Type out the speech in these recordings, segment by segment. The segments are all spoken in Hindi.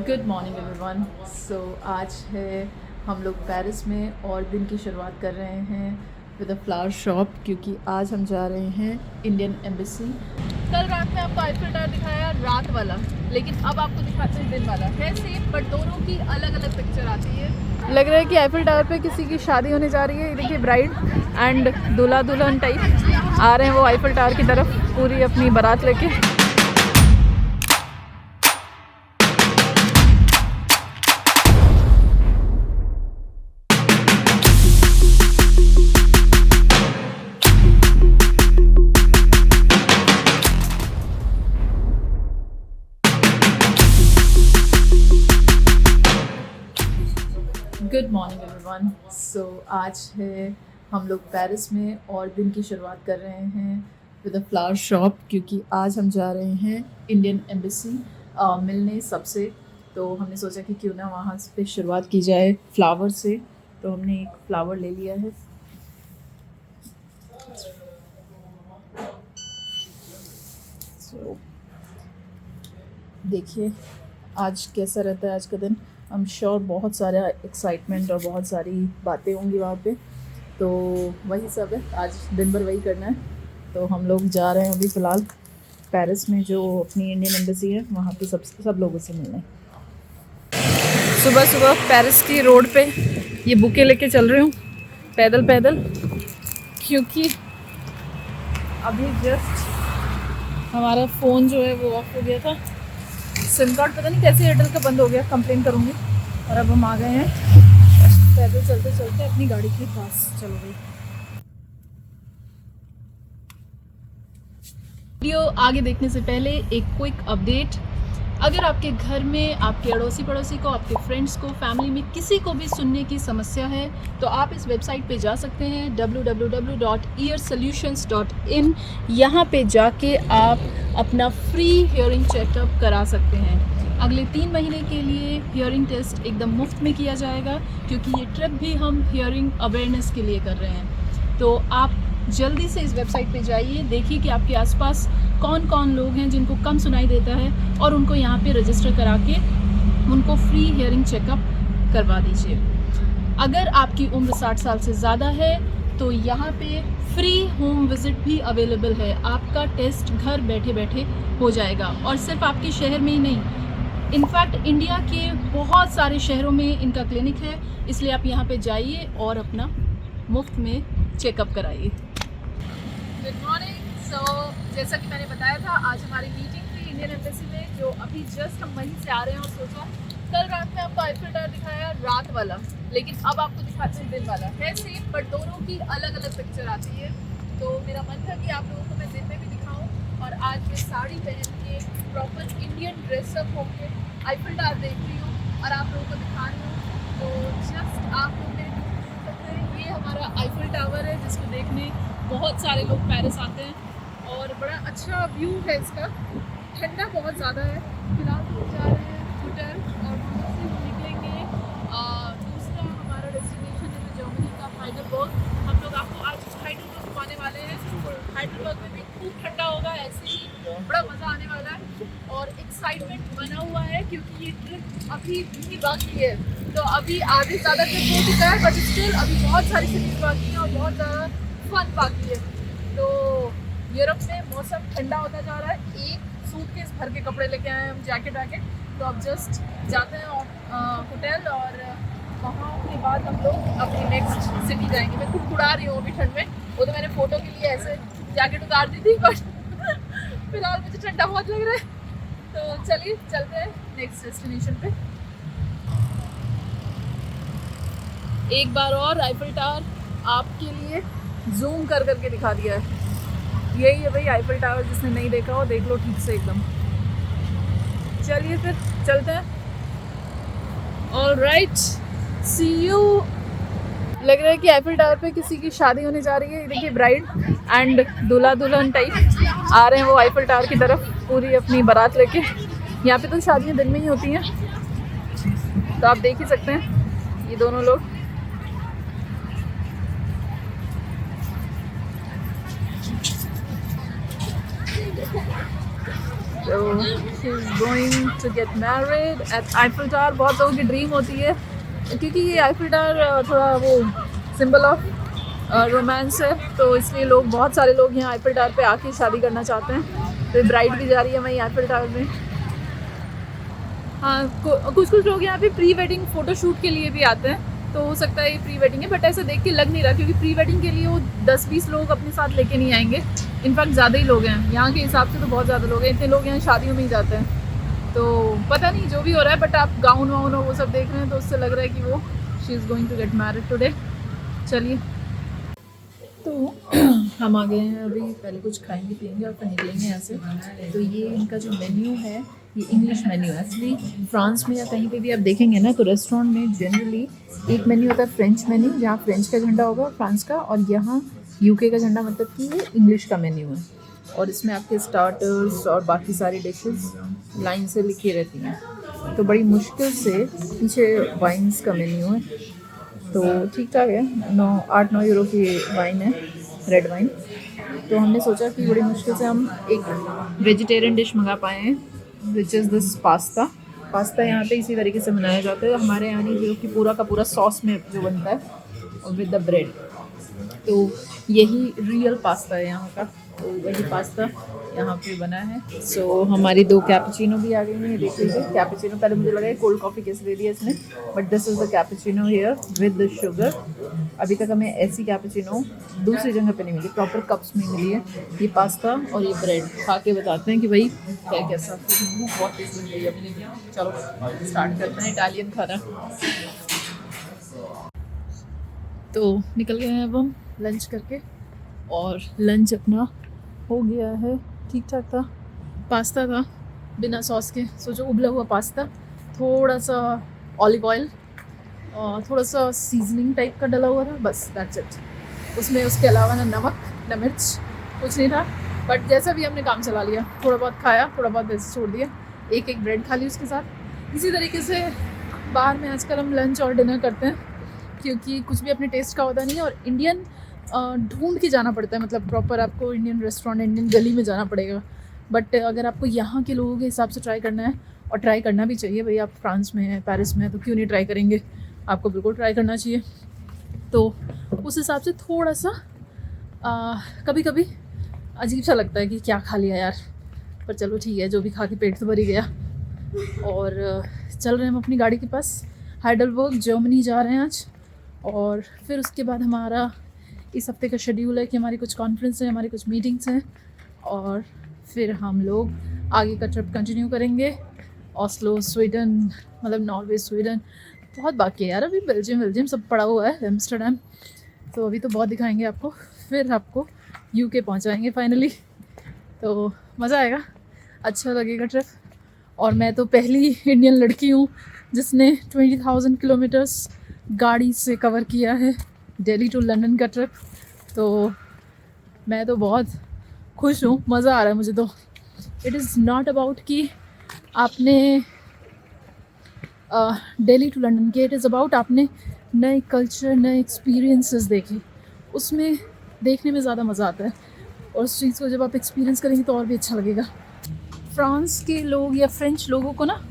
Good morning everyone. सो आज है हम लोग पेरिस में और दिन की शुरुआत कर रहे हैं विद अ फ्लावर शॉप, क्योंकि आज हम जा रहे हैं इंडियन एम्बेसी। कल रात में आपको आईफिल टावर दिखाया रात वाला, लेकिन अब आपको दिखाते हैं दिन वाला। है सेम बट दोनों की अलग अलग पिक्चर आती है। लग रहा है कि आईफिल टावर पे किसी की शादी होने जा रही है। ये देखिए ब्राइड एंड दूल्हा दुल्हन टाइप आ रहे हैं वो आईफिल टावर की तरफ पूरी अपनी बारात लेके। Good morning everyone. सो आज है हम लोग पेरिस में और दिन की शुरुआत कर रहे हैं विद अ फ्लावर शॉप, क्योंकि आज हम जा रहे हैं इंडियन एम्बेसी मिलने सबसे। तो हमने सोचा कि क्यों ना वहाँ पे शुरुआत की जाए फ्लावर से। तो हमने एक फ्लावर ले लिया है। सो देखिए आज कैसा रहता है आज का दिन। आई एम श्योर बहुत सारा एक्साइटमेंट और बहुत सारी बातें होंगी वहाँ पे। तो वही सब है, आज दिन भर वही करना है। तो हम लोग जा रहे हैं अभी फ़िलहाल पेरिस में जो अपनी इंडियन एम्बेसी है वहाँ पे सब लोगों से मिलने। सुबह सुबह पेरिस की रोड पे ये बुके लेके चल रही हूँ पैदल पैदल, क्योंकि अभी जस्ट हमारा फ़ोन जो है वो ऑफ हो गया था। सिम कार्ड पता नहीं कैसे एयरटेल का बंद हो गया, कंप्लेन करूँगी। और अब हम आ गए हैं पैदल चलते चलते अपनी गाड़ी के पास। चलो भाई, वीडियो आगे देखने से पहले एक क्विक अपडेट। अगर आपके घर में आपके अड़ोसी पड़ोसी को, आपके फ्रेंड्स को, फैमिली में किसी को भी सुनने की समस्या है तो आप इस वेबसाइट पे जा सकते हैं www.earsolutions.in। यहाँ पे जाके आप अपना फ्री हियरिंग चेकअप करा सकते हैं। अगले 3 महीने के लिए हियरिंग टेस्ट एकदम मुफ्त में किया जाएगा, क्योंकि ये ट्रिप भी हम हियरिंग अवेयरनेस के लिए कर रहे हैं। तो आप जल्दी से इस वेबसाइट पे जाइए, देखिए कि आपके आसपास कौन कौन लोग हैं जिनको कम सुनाई देता है, और उनको यहाँ पे रजिस्टर करा के उनको फ्री हियरिंग चेकअप करवा दीजिए। अगर आपकी उम्र 60 साल से ज़्यादा है तो यहाँ पे फ्री होम विज़िट भी अवेलेबल है। आपका टेस्ट घर बैठे बैठे हो जाएगा, और सिर्फ आपके शहर में ही नहीं, इनफैक्ट इंडिया के बहुत सारे शहरों में इनका क्लिनिक है। इसलिए आप यहाँ पे जाइए और अपना मुफ्त में चेकअप कराइए। Good morning. सो जैसा कि मैंने बताया था, आज हमारी मीटिंग थी इंडियन एम्बेसी में, जो अभी जस्ट हम वहीं से आ रहे हैं। और सोचा कल रात में आपको आईफिल टावर दिखाया रात वाला, लेकिन अब आपको दिखाते हैं दिन वाला। है सेम बट दोनों की अलग अलग पिक्चर आती है। तो मेरा मन था कि आप लोगों को मैं दिन में भी दिखाऊं, और आज मैं साड़ी पहन के प्रॉपर इंडियन ड्रेसअप होके आईफिल टावर देख रही हूँ और आप लोगों को दिखा रही हूँ। तो जस्ट आप लोग मेरे सकते हैं, ये हमारा आईफिल टावर है जिसको देखने बहुत सारे लोग पेरिस आते हैं, और बड़ा अच्छा व्यू है इसका। ठंडा बहुत ज़्यादा है। फिलहाल हम जा रहे हैं होटल, और वहाँ से हम निकलेंगे दूसरा हमारा डेस्टिनेशन है जर्मनी का हाइडलबर्ग। हम लोग आपको आज हाइडलबर्ग घुमाने वाले हैं। हाइडलबर्ग में भी खूब ठंडा होगा, ऐसे ही बड़ा मज़ा आने वाला है, और एक्साइटमेंट बना हुआ है क्योंकि ये ट्रिप अभी भी बाकी है। तो अभी आधे ज़्यादा ट्रिप हो चुका है, बट स्टिल अभी बहुत सारी सिटीज़ बाकी हैं और बहुत ज़्यादा फन बाकी है। तो यूरोप में मौसम ठंडा होता जा रहा है। एक सूटकेस भर के कपड़े लेके आए हैं हम, जैकेट वैकेट। तो अब जस्ट जाते हैं होटल, और वहाँ के बाद हम लोग अपनी नेक्स्ट सिटी जाएंगे। मैं खुद उड़ा रही हूँ अभी ठंड में। वो तो मैंने फ़ोटो के लिए ऐसे जैकेट उतार दी थी, बट फिलहाल मुझे ठंडा बहुत लग रहा है। तो चलिए चलते हैं नेक्स्ट डेस्टिनेशन पे। एक बार और आईफिल टावर आपके लिए जूम कर करके दिखा दिया है। यही है भाई आईफिल टावर, जिसने नहीं देखा हो देख लो ठीक से एकदम। चलिए फिर चलते हैं। Alright, see you. लग रहा है कि आईफिल टावर पे किसी की शादी होने जा रही है। ये देखिए ब्राइड एंड दूल्हा दुल्हन टाइप आ रहे हैं वो आईफिल टावर की तरफ पूरी अपनी बारात लेके। यहाँ पे तो शादियाँ दिन में ही होती हैं, तो आप देख ही सकते हैं ये दोनों लोग। So she's going to get married at Eiffel Tower. बहुत लोगों की ड्रीम होती है क्योंकि ये आईफिल टावर थोड़ा वो सिंबल ऑफ रोमांस है, तो इसलिए लोग, बहुत सारे लोग यहाँ आईफिल टावर पे आके शादी करना चाहते हैं। तो ब्राइड भी जा रही है वहीं आईफिल टावर में। हाँ, कुछ कुछ लोग यहाँ पे प्री वेडिंग फ़ोटो शूट के लिए भी आते हैं, तो हो सकता है ये प्री वेडिंग है, बट ऐसा देख के लग नहीं रहा क्योंकि प्री वेडिंग के लिए वो 10-20 लोग अपने साथ लेके नहीं आएंगे। इनफैक्ट ज़्यादा ही लोग हैं यहाँ के हिसाब से, तो बहुत ज़्यादा लोग हैं। इतने लोग यहाँ शादियों में ही जाते हैं, तो पता नहीं जो भी हो रहा है, बट आप गाउन वाउन वो सब देख रहे हैं तो उससे लग रहा है कि वो she is going to get married today. चलिए, तो हम आ गए हैं अभी, पहले कुछ खाएंगे पियेंगे और फिर निकलेंगे यहाँ से। तो ये इनका जो मेन्यू है ये इंग्लिश मेन्यू है। एक्चुअली फ्रांस में या कहीं पे भी आप देखेंगे ना, तो रेस्टोरेंट में जनरली एक मेन्यू होता है फ्रेंच मेन्यू, जहाँ फ्रेंच का झंडा होगा फ्रांस का, और यहाँ यूके का झंडा, मतलब कि ये इंग्लिश का मेन्यू है। और इसमें आपके स्टार्टर्स और बाकी सारी डिशेस लाइन से लिखी रहती हैं, तो बड़ी मुश्किल से पीछे वाइन्स का मेन्यू है। तो ठीक ठाक है, 8-9 यूरो की वाइन है, रेड वाइन। तो हमने सोचा कि बड़ी मुश्किल से हम एक वेजिटेरियन डिश मंगा पाए हैं, which is this pasta. Pasta यहाँ पे इसी तरीके से बनाया जाता है हमारे यहाँ, नहीं, जो कि पूरा का पूरा सॉस में जो बनता है विद द ब्रेड। तो यही रियल पास्ता है यहाँ का, तो वही पास्ता यहाँ पे बना है। सो हमारी 2 कैपुचिनो भी आ गई हैं, देख लीजिए। कैपुचिनो, पहले मुझे लगा कोल्ड कॉफ़ी कैसे दे दिया इसने, but this is the cappuccino here with the sugar. अभी तक हमें ऐसी कैपुचिनो दूसरी जगह पे नहीं मिली, प्रॉपर कप्स में मिली है। ये पास्ता और ये ब्रेड खा के बताते हैं कि भाई है कैसा। बहुत टेस्ट लग रही है अभी। चलो स्टार्ट करते हैं इटालियन खाना। तो निकल गए हैं अब हम लंच करके, और लंच अपना हो गया है, ठीक ठाक था। पास्ता था बिना सॉस के, सोचो उबला हुआ पास्ता, थोड़ा सा ऑलिव ऑयल और थोड़ा सा सीजनिंग टाइप का डला हुआ था, बस दैट्स इट। उसमें उसके अलावा ना नमक ना मिर्च, कुछ नहीं था। बट जैसा भी हमने काम चला लिया, थोड़ा बहुत खाया, थोड़ा बहुत वैसे छोड़ दिया, एक ब्रेड खा ली उसके साथ। इसी तरीके से बाहर में आजकल हम लंच और डिनर करते हैं, क्योंकि कुछ भी अपने टेस्ट का होता नहीं है, और इंडियन ढूंढ के जाना पड़ता है, मतलब प्रॉपर आपको इंडियन रेस्टोरेंट, इंडियन गली में जाना पड़ेगा। बट अगर आपको यहाँ के लोगों के हिसाब से ट्राई करना है, और ट्राई करना भी चाहिए भाई, आप फ्रांस में हैं, पेरिस में हैं, तो क्यों नहीं ट्राई करेंगे, आपको बिल्कुल ट्राई करना चाहिए। तो उस हिसाब से थोड़ा सा कभी कभी अजीब सा लगता है कि क्या खा लिया यार, पर चलो ठीक है, जो भी खा के पेट तो भर ही गया। और चल रहे हैं हम अपनी गाड़ी के पास, हाइडलबर्ग जर्मनी जा रहे हैं आज। और फिर उसके बाद हमारा इस हफ्ते का शेड्यूल है कि हमारी कुछ कॉन्फ्रेंस है, हमारी कुछ मीटिंग्स हैं, और फिर हम लोग आगे का ट्रिप कंटिन्यू करेंगे। ऑस्लो स्वीडन, मतलब नॉर्वे स्वीडन, बहुत बाकी है यार अभी, बेल्जियम सब पड़ा हुआ है, एम्स्टर्डम, तो अभी तो बहुत दिखाएंगे आपको। फिर आपको यूके पहुंचाएंगे फाइनली, तो मज़ा आएगा, अच्छा लगेगा ट्रिप। और मैं तो पहली इंडियन लड़की हूँ जिसने 20,000 किलोमीटर्स गाड़ी से कवर किया है, दिल्ली टू लंदन का ट्रिप। तो मैं तो बहुत खुश हूँ, मज़ा आ रहा है मुझे। तो इट इज़ नॉट अबाउट कि आपने दिल्ली टू लंदन के, इट इज़ अबाउट आपने नए कल्चर, नए एक्सपीरियंसेस देखे, उसमें देखने में ज़्यादा मज़ा आता है, और उस चीज़ को जब आप एक्सपीरियंस करेंगे तो और भी अच्छा लगेगा। फ्रांस के लोग या फ्रेंच लोगों को ना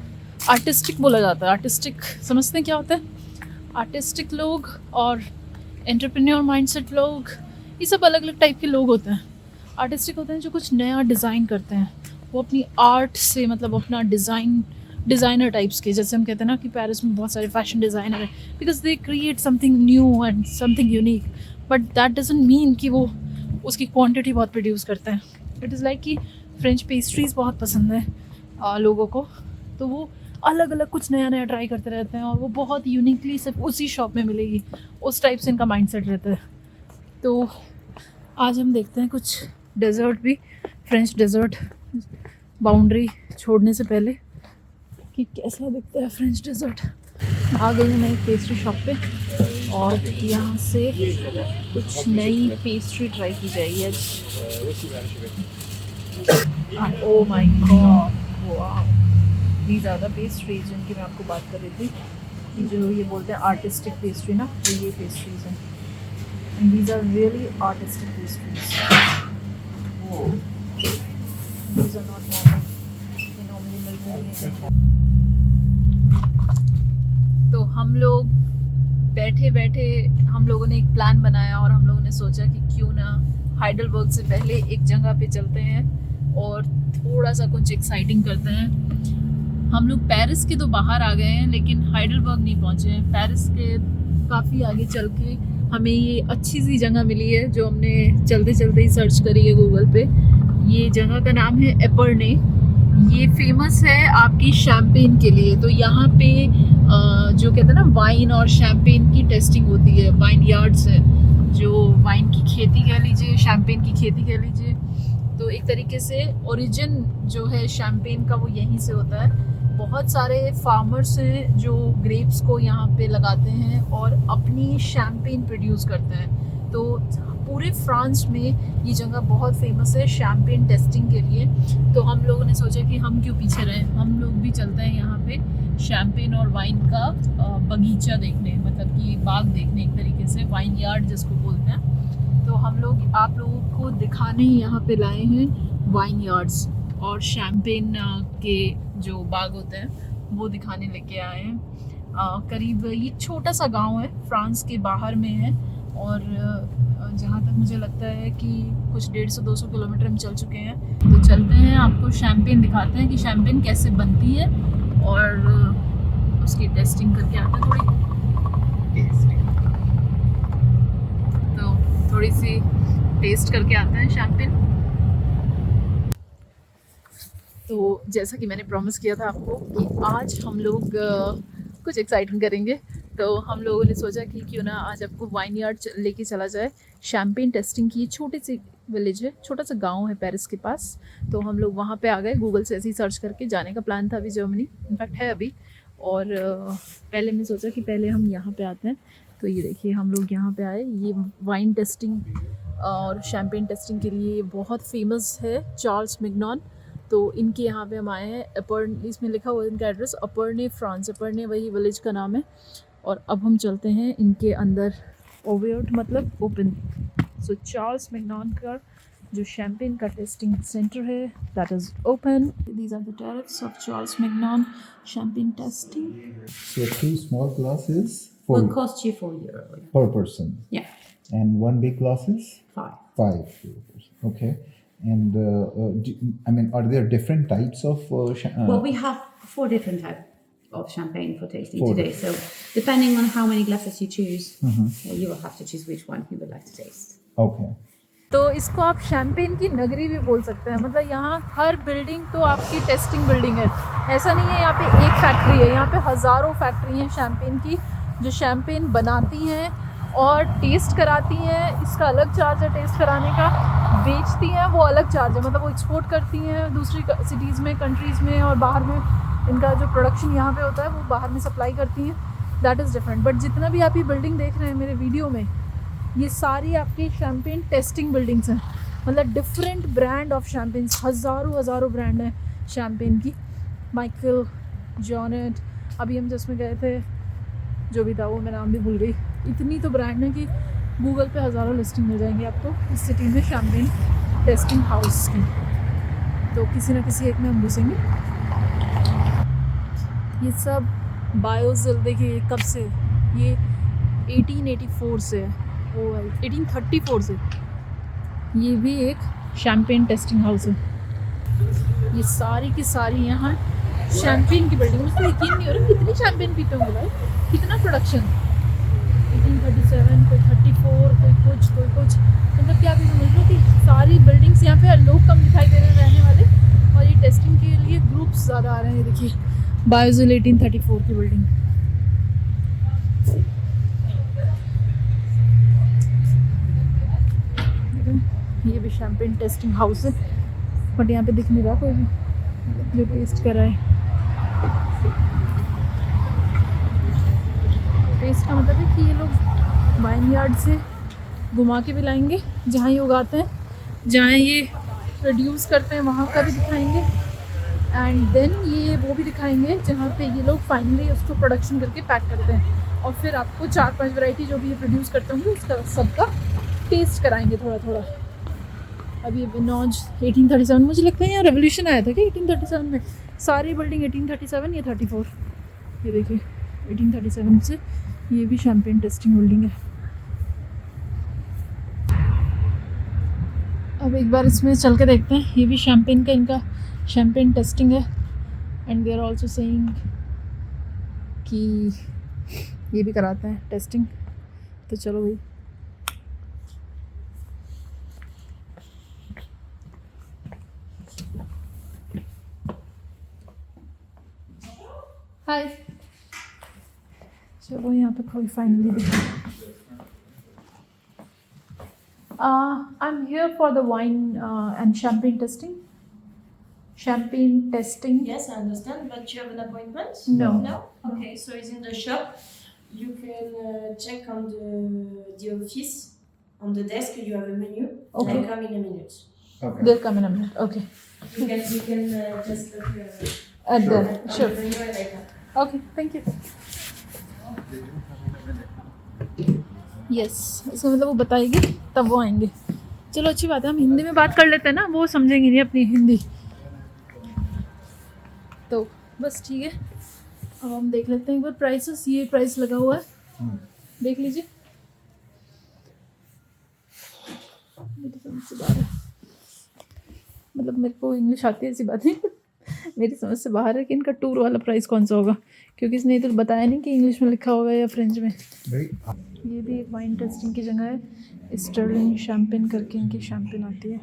आर्टिस्टिक बोला जाता है। आर्टिस्टिक समझते हैं क्या होता है? आर्टिस्टिक लोग और एंटरप्रेन्योर माइंडसेट लोग, ये सब अलग अलग टाइप के लोग होते हैं। आर्टिस्टिक होते हैं जो कुछ नया डिज़ाइन करते हैं, वो अपनी आर्ट से, मतलब अपना डिज़ाइनर टाइप्स के, जैसे हम कहते हैं ना कि पेरिस में बहुत सारे फैशन डिज़ाइनर हैं, because they create something new and something unique, but that doesn't mean कि वो उसकी क्वांटिटी बहुत प्रोड्यूस करते हैं। इट इज़ लाइक कि फ्रेंच पेस्ट्रीज़ बहुत पसंद है लोगों को, तो वो अलग अलग कुछ नया नया ट्राई करते रहते हैं, और वो बहुत यूनिकली सिर्फ उसी शॉप में मिलेगी, उस टाइप से इनका माइंडसेट रहता है। तो आज हम देखते हैं कुछ डेजर्ट भी, फ्रेंच डेजर्ट, बाउंड्री छोड़ने से पहले कि कैसा दिखता है फ्रेंच डेजर्ट। आ गई हूँ मैं एक पेस्ट्री शॉप पे, और यहाँ से कुछ नई पेस्ट्री ट्राई की जाएगी आज। Oh my god, wow, these are the pastries जिनकी मैं आपको बात कर रही थी, कि जो ये बोलते हैं आर्टिस्टिक पेस्ट्री ना, तो ये पेस्ट्रीज हैं, and these are really artistic pastries. These are not normal, तो हम लोग बैठे बैठे हम लोगों ने एक प्लान बनाया और हम लोगों ने सोचा कि क्यों ना हाइडलबर्ग से पहले एक जगह पे चलते हैं और थोड़ा सा कुछ एक्साइटिंग करते हैं। हम लोग पेरिस के तो बाहर आ गए हैं लेकिन हाइडलबर्ग नहीं पहुंचे हैं। पेरिस के काफ़ी आगे चल के हमें ये अच्छी सी जगह मिली है जो हमने चलते चलते ही सर्च करी है गूगल पे। ये जगह का नाम है एपर्ने। ये फेमस है आपकी शैम्पेन के लिए। तो यहाँ पे जो कहते हैं ना वाइन और शैम्पेन की टेस्टिंग होती है। वाइन यार्ड्स है जो वाइन की खेती कह लीजिए, शैम्पेन की खेती कह लीजिए। तो एक तरीके से ओरिजिन जो है शैम्पेन का वो यहीं से होता है। बहुत सारे फार्मर्स हैं जो ग्रेप्स को यहाँ पे लगाते हैं और अपनी शैम्पेन प्रोड्यूस करते हैं। तो पूरे फ्रांस में ये जगह बहुत फेमस है शैम्पेन टेस्टिंग के लिए। तो हम लोगों ने सोचा कि हम क्यों पीछे रहें, हम लोग भी चलते हैं यहाँ पे शैम्पेन और वाइन का बगीचा देखने, मतलब कि बाग देखने, एक तरीके से वाइन यार्ड जिसको बोलते हैं। तो हम लोग आप लोगों को दिखाने यहाँ पे लाए हैं वाइन यार्ड्स और शैम्पेन के जो बाग होते हैं वो दिखाने लेके आए हैं। करीब ये छोटा सा गांव है, फ्रांस के बाहर में है और जहाँ तक मुझे लगता है कि कुछ 150-200 किलोमीटर हम चल चुके हैं। तो चलते हैं, आपको शैम्पेन दिखाते हैं कि शैम्पेन कैसे बनती है और उसकी टेस्टिंग करके आते हैं थोड़ी सी टेस्ट करके आते हैं शैम्पेन। तो जैसा कि मैंने प्रॉमिस किया था आपको कि आज हम लोग कुछ एक्साइटिंग करेंगे, तो हम लोगों ने सोचा कि क्यों ना आज आपको वाइन यार्ड लेके चला जाए। शैम्पेन टेस्टिंग की छोटी सी विलेज है, छोटा सा गांव है पेरिस के पास। तो हम लोग वहाँ पे आ गए, गूगल से ऐसे ही सर्च करके जाने का प्लान था अभी जर्मनी, इनफैक्ट है अभी। और पहले मैं सोचा कि पहले हम यहाँ पे आते हैं। तो ये देखिए हम लोग यहाँ पे आए। ये वाइन टेस्टिंग और शैम्पेन टेस्टिंग के लिए बहुत फेमस है चार्ल्स मैग्नॉन। तो इनके यहाँ पे हम आए हैं। एपर्ने, इसमें लिखा हुआ है इनका एड्रेस, एपर्ने फ्रांस। एपर्ने वही विलेज का नाम है। और अब हम चलते हैं इनके अंदर। ओवेट मतलब ओपन। सो चार्ल्स मैग्नॉन का जो शैम्पेन का टेस्टिंग सेंटर है that is open. These are the tariffs of Charles Magnon champagne tasting. So 2 small glasses Will cost you €4. per person. Yeah, And 1 big glass is 5. 5 per person. Okay. And are there different types of Well, we have 4 different types of champagne for tasting 4 today. So, depending on how many glasses you choose, you will have to choose which one you would like to taste. Okay. तो इसको आप शैम्पेन की नगरी भी बोल सकते हैं। मतलब यहाँ हर बिल्डिंग तो आपकी टेस्टिंग बिल्डिंग है। ऐसा नहीं है यहाँ पे एक फैक्ट्री है, यहाँ पे हज़ारों फैक्ट्री हैं शैम्पेन की जो शैम्पेन बनाती हैं और टेस्ट कराती हैं। इसका अलग चार्ज है टेस्ट कराने का। बेचती हैं वो अलग चार्ज है, मतलब वो एक्सपोर्ट करती हैं दूसरी सिटीज़ में, कंट्रीज़ में, और बाहर में इनका जो प्रोडक्शन यहाँ पे होता है वो बाहर में सप्लाई करती हैं। That is different. बट जितना भी आप ये बिल्डिंग देख रहे हैं मेरे वीडियो में, ये सारी आपकी शैम्पेन टेस्टिंग बिल्डिंग्स हैं। मतलब डिफरेंट ब्रांड ऑफ शैम्पेन्स, हज़ारों ब्रांड हैं शैम्पेन की। माइकल, जॉनेट, अभी हम जिसमें गए थे जो भी था वो मैं नाम भी भूल गई। इतनी तो ब्रांड है कि गूगल पे हज़ारों लिस्टिंग मिल जाएंगी आपको इस सिटी में शैम्पेन टेस्टिंग हाउस की। तो किसी ना किसी एक में हम घुसेंगे। ये सब बायोजिल देखिए कब से, ये 1884 से है, ओ 1834 से। ये भी एक शैम्पेन टेस्टिंग हाउस है। ये सारी की सारी यहाँ शैम्पेन की बिल्डिंग। मुझे यकीन नहीं हो रहा कितनी शैम्पेन पीते होंगे भाई, कितना प्रोडक्शन। 1837, कोई 34, कोई कुछ। मतलब क्या भी समझ लो कि सारी बिल्डिंग्स यहाँ पे लोग कम दिखाई दे रहे हैं रहने वाले, और ये टेस्टिंग के लिए ग्रुप्स ज़्यादा आ रहे हैं। देखिए बायोजिल 1834 की बिल्डिंग। ये भी शैम्पेन टेस्टिंग हाउस है, बट यहाँ पे दिख नहीं रहा कोई भी जो टेस्ट कर रहा है। टेस्ट का मतलब है कि ये लोग वाइन यार्ड से घुमा के भी लाएंगे, जहाँ ये उगाते हैं, जहाँ ये प्रोड्यूस करते हैं वहाँ का भी दिखाएंगे, एंड देन ये वो भी दिखाएंगे जहाँ पे ये लोग फाइनली उसको प्रोडक्शन करके पैक करते हैं, और फिर आपको 4-5 वैरायटी जो भी ये प्रोड्यूस करते होंगे उसका सबका टेस्ट कराएंगे थोड़ा थोड़ा। अभी नॉज 1837, मुझे लगता है यहाँ रेवोल्यूशन आया था क्या 1837 में? सारी बिल्डिंग 1837 या 34, ये देखिए 1837 से ये भी शैम्पेन टेस्टिंग बिल्डिंग है। अब एक बार इसमें चल के देखते हैं। ये भी शैम्पेन का, इनका शैम्पेन टेस्टिंग है and they are also saying कि ये भी कराते हैं टेस्टिंग। तो चलो भाई, हाय। चलो यहाँ पे कोई फाइनली दिखा। I'm here for the wine and champagne testing. Champagne testing. Yes, I understand, but you have an appointment? No. No? Okay, so it's in the shop. You can check on the office, on the desk, you have a menu. Okay. And come in a minute. Okay. They'll come in a minute. Okay. You can just look At the at sure. the menu and like that. Okay, thank you. Yes, इसका मतलब वो बताएगी तब वो आएंगे। चलो अच्छी बात है, हम हिंदी में बात कर लेते हैं ना, वो समझेंगे नहीं अपनी हिंदी, तो बस ठीक है। अब हम देख लेते हैं एक बार प्राइसेस। ये प्राइस लगा हुआ है, देख लीजिए। मेरी समझ से बाहर है, मतलब मेरे को इंग्लिश आती है ऐसी बात नहीं, मेरी समझ से बाहर है कि इनका टूर वाला प्राइस कौन सा होगा, क्योंकि इसने तो बताया नहीं कि इंग्लिश में लिखा होगा या फ्रेंच में। ये भी एक वाइन टेस्टिंग की जगह है, स्टर्लिंग शैम्पेन करके इनकी शैम्पेन आती है।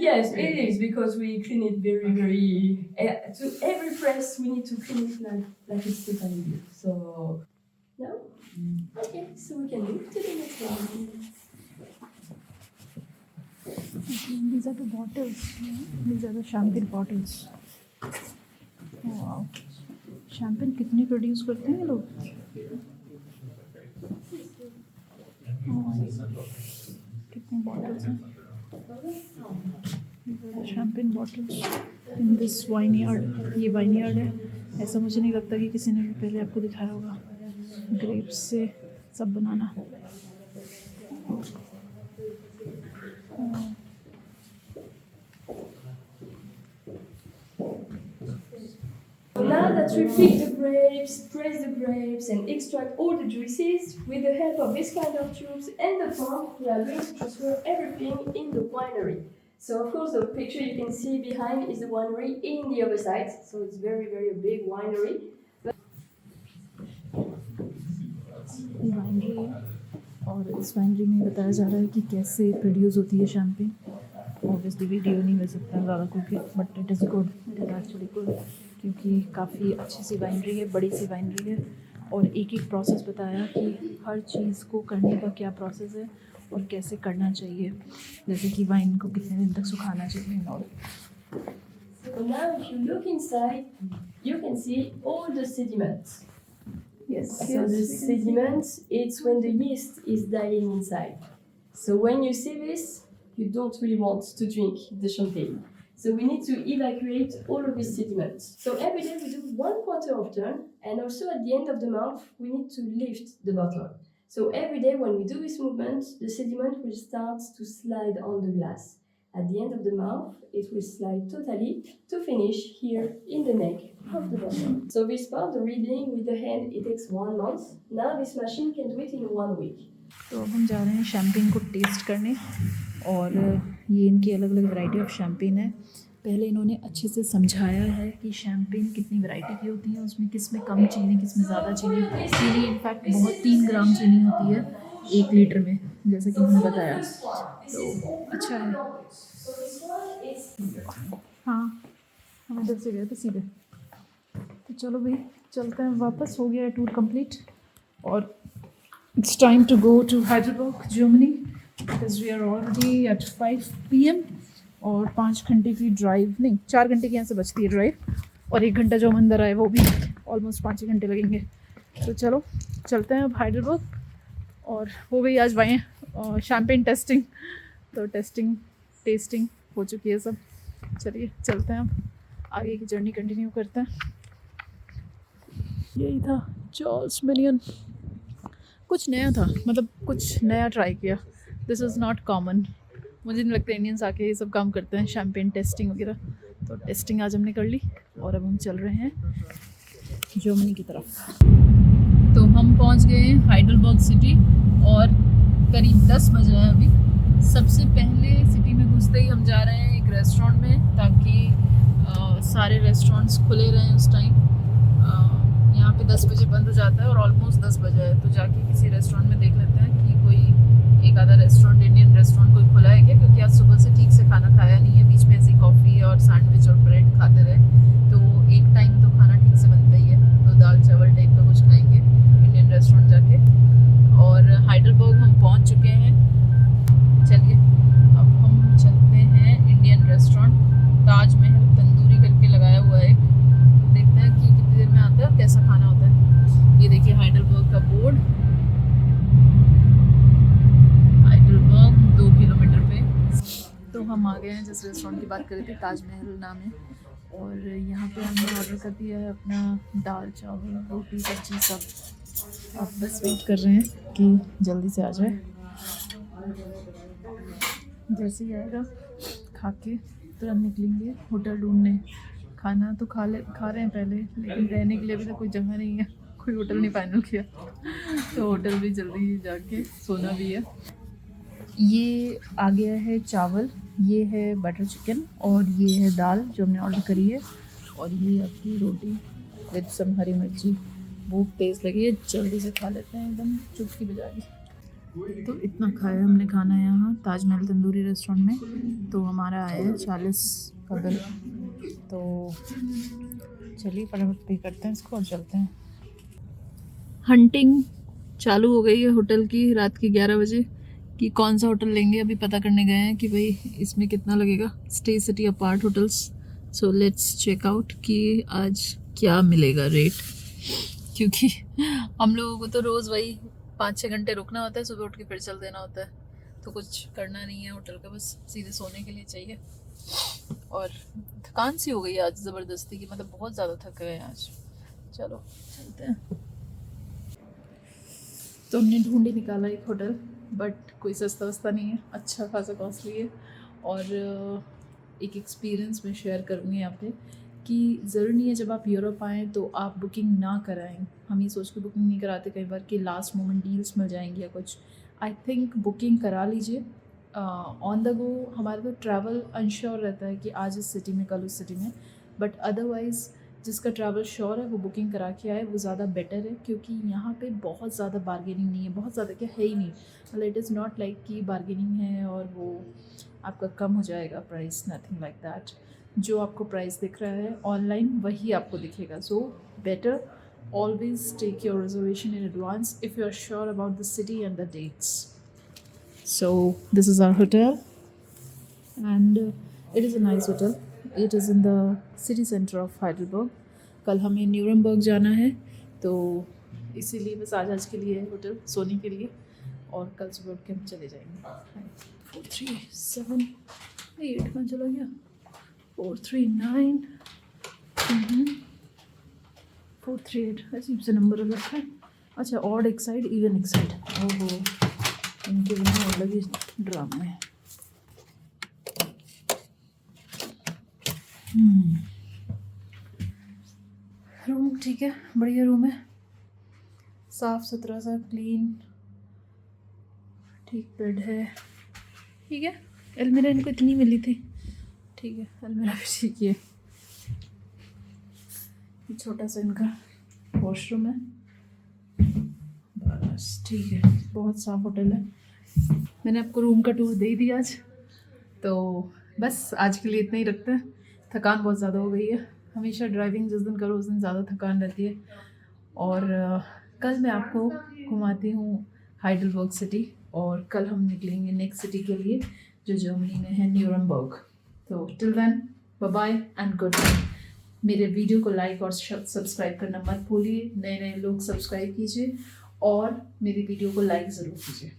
Yes, it is, because we clean it very. To every press, we need to clean it like it's totally new. So, no? Okay, so we can move to the next one. These are the bottles. These are the champagne bottles. Wow. Champagne कितनी प्रोड्यूस करते हैं ये लोग? कितनी बॉटल्स हैं? Champagne bottles in this wine yard. ये वाइन यार्ड है, ऐसा मुझे नहीं लगता कि किसी ने भी पहले आपको दिखाया होगा। ग्रेप्स से सब बनाना। Now that we pick the grapes, press the grapes, and extract all the juices, with the help of this kind of tubes and the pump, we are going to transfer everything in the winery. So of course the picture you can see behind is the winery in the other side. So it's very big winery. Winery है और इस वाइनरी में बताया जा रहा है कि कैसे प्रोड्यूस होती है शैम्पेन। ऑब्वियसली वीडियो नहीं मिल सकता ज़्यादा क्योंकि, but it is good, it is actually good, क्योंकि काफ़ी अच्छी सी वाइनरी है, बड़ी सी वाइनरी है, और एक एक प्रोसेस बताया कि हर चीज़ को करने का क्या प्रोसेस है और कैसे करना चाहिए, जैसे कि वाइन को कितने दिन तक सुखाना चाहिए और। So now if you look inside, you can see all the sediments. Yes, So the sediments, it's when the yeast is dying inside. So when you see this, you don't really want to drink the champagne. So we need to evacuate all of these sediments. So every day we do 1/4 of turn, and also at the end of the month, we need to lift the bottle. So every day when we do this movement, the sediment will start to slide on the glass. At the end of the month, it will slide totally to finish here in the neck of the bottle. So this part, the reading with the hand, it takes 1 month. Now this machine can do it in 1 week. तो अब हम जा रहे हैं शैम्पेन को टेस्ट करने, और ये इनकी अलग अलग वैरायटी ऑफ शैम्पेन है। पहले इन्होंने अच्छे से समझाया है कि शैम्पेन कितनी वैरायटी की होती है, उसमें किस में कम चीनी, किस में ज़्यादा चीनी। चीनी इनफैक्ट बहुत 3 ग्राम चीनी होती है 1 लीटर में, जैसे कि उन्होंने बताया, तो अच्छा है। हाँ, हम इधर से गए थे सीधे, तो चलो भाई चलते हैं वापस। हो गया टूर कंप्लीट, और it's time to go to Heidelberg, Germany, because we are already at 5 PM, और 5 घंटे की ड्राइव, नहीं 4 घंटे की यहाँ से बचती है ड्राइव, और 1 घंटा जो हम अंदर आए वो भी ऑलमोस्ट 5 ही घंटे लगेंगे। तो चलो चलते हैं अब हैडलबर्ग। और हो गई आज वाइन शैम्पेन टेस्टिंग, तो टेस्टिंग हो चुकी है सब। चलिए चलते हैं अब आगे की जर्नी कंटिन्यू करते हैं। यही था चार्ल्स मिलियन। कुछ नया था, मतलब कुछ नया ट्राई किया। This is not common. मुझे नहीं लगता इंडियंस आके ये सब काम करते हैं, शैम्पेन टेस्टिंग वगैरह। तो टेस्टिंग आज हमने कर ली और अब हम चल रहे हैं जर्मनी की तरफ। तो हम पहुंच गए हैं हाइडलबर्ग सिटी और करीब 10 बजे हैं अभी। सबसे पहले सिटी में घुसते ही हम जा रहे हैं एक रेस्टोरेंट में, ताकि सारे रेस्टोरेंट्स खुले रहें उस टाइम। यहाँ पे 10 बजे बंद हो जाता है और ऑलमोस्ट 10 बजे है, तो जाके किसी रेस्टोरेंट में देख लेते हैं कि कोई एक आधा रेस्टोरेंट, इंडियन रेस्टोरेंट कोई खुला है क्या, क्योंकि आज सुबह से ठीक से खाना खाया नहीं है। बीच में ऐसी कॉफ़ी और सैंडविच और ब्रेड खाते रहे, तो एक टाइम तो खाना ठीक से बनता ही है। तो दाल चावल टाइप का कुछ खाएंगे इंडियन रेस्टोरेंट जाके। और हाइडलबर्ग हम पहुँच चुके हैं। चलिए अब हम चलते हैं इंडियन रेस्टोरेंट। ताजमहल तंदूरी करके लगाया हुआ है, देखते हैं कि कितनी देर में आता है और कैसा खाना होता है। ये देखिए हाइडलबर्ग का बोर्ड, हाइडलबर्ग 2 किलोमीटर पे। तो हम आ गए हैं जिस रेस्टोरेंट की बात कर रहे थे, ताजमहल नाम है। और यहाँ पे हमने ऑर्डर कर दिया है अपना दाल चावल रोटी सब्जी सब। अब बस वेट कर रहे हैं कि जल्दी से आ जाए। जैसे ही आएगा खा के तुरंत निकलेंगे होटल ढूंढने। खाना तो खा रहे हैं पहले, लेकिन रहने के लिए अभी तो कोई जगह नहीं है, कोई होटल नहीं फाइनल किया। तो होटल भी जल्दी ही जाके सोना भी है। ये आ गया है चावल, ये है बटर चिकन और ये है दाल जो हमने ऑर्डर करी है। और ये आपकी रोटी विद सम हरी मिर्ची। भूख तेज़ लगी है, जल्दी से खा लेते हैं एकदम चुटकी बजा के। तो इतना खाया हमने खाना यहाँ ताजमहल तंदूरी रेस्टोरेंट में। तो हमारा आया है 40 का बिल। तो चलिए फटाफट पे करते हैं इसको और चलते हैं। हंटिंग चालू हो गई है होटल की रात के 11 बजे कि कौन सा होटल लेंगे। अभी पता करने गए हैं कि भाई इसमें कितना लगेगा। Stay City apart hotels. So let's check out कि आज क्या मिलेगा रेट, क्योंकि हम लोगों को तो रोज़ वही 5-6 घंटे रुकना होता है, सुबह उठ के फिर चल देना होता है। तो कुछ करना नहीं है होटल का, बस सीधे सोने के लिए चाहिए। और थकान सी हो गई आज ज़बरदस्ती की, मतलब बहुत ज़्यादा थक गए आज। चलो चलते हैं। तो हमने ढूंढ ही निकाला एक होटल, बट कोई सस्ता वस्ता नहीं है, अच्छा खासा कॉस्टली है। और एक एक्सपीरियंस मैं शेयर करूँगी यहाँ पे कि ज़रूरी नहीं है जब आप यूरोप आएँ तो आप बुकिंग ना कराएं। हम ये सोच के बुकिंग नहीं कराते कई बार कि लास्ट मोमेंट डील्स मिल जाएंगी या कुछ। आई थिंक बुकिंग करा लीजिए ऑन द गो। हमारा तो ट्रैवल अनश्योर रहता है कि आज इस सिटी में कल उस सिटी में, बट अदरवाइज़ जिसका ट्रैवल श्योर है वो बुकिंग करा के आए, वो ज़्यादा बेटर है। क्योंकि यहाँ पे बहुत ज़्यादा बार्गेनिंग नहीं है, बहुत ज़्यादा क्या है ही नहीं। मतलब इट इज़ नॉट लाइक कि बार्गेनिंग है और वो आपका कम हो जाएगा प्राइस, नथिंग लाइक दैट। जो आपको प्राइस दिख रहा है ऑनलाइन वही आपको दिखेगा। So better always take your reservation in advance if you are sure about the city and the dates. So this is our hotel and it is a nice hotel. It is in the city centre of Heidelberg. कल हमें न्यूरमबर्ग जाना है, तो इसीलिए बस आज के लिए होटल सोने के लिए, और कल सुबह उठ के हम चले जाएंगे। 437 कहाँ चला गया? 439 438 अजीब से नंबर रखा है। अच्छा ऑड एक साइड इवन एक साइड। ओहो इनके बिना अलग ही ड्रामा है। रूम ठीक है, बढ़िया रूम है, साफ़ सुथरा सा क्लीन, ठीक बेड है, ठीक है। अलमीरा इनको इतनी मिली थी, ठीक है अलमीरा भी ठीक है। ये छोटा सा इनका वॉशरूम है, बस ठीक है। बहुत साफ होटल है। मैंने आपको रूम का टूर दे दिया आज, तो बस आज के लिए इतना ही रखते हैं। थकान बहुत ज़्यादा हो गई है। हमेशा ड्राइविंग जिस दिन करो उस दिन ज़्यादा थकान रहती है। और कल मैं आपको घुमाती हूँ हाइडलबर्ग सिटी, और कल हम निकलेंगे नेक्स्ट सिटी के लिए जो जर्मनी में है, न्यूरमबर्ग। तो till then bye bye and good night. मेरे वीडियो को लाइक और सब्सक्राइब करना मत भूलिए। नए नए लोग सब्सक्राइब कीजिए और मेरी वीडियो को लाइक ज़रूर कीजिए।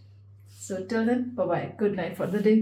So till then bye bye, good night for the day.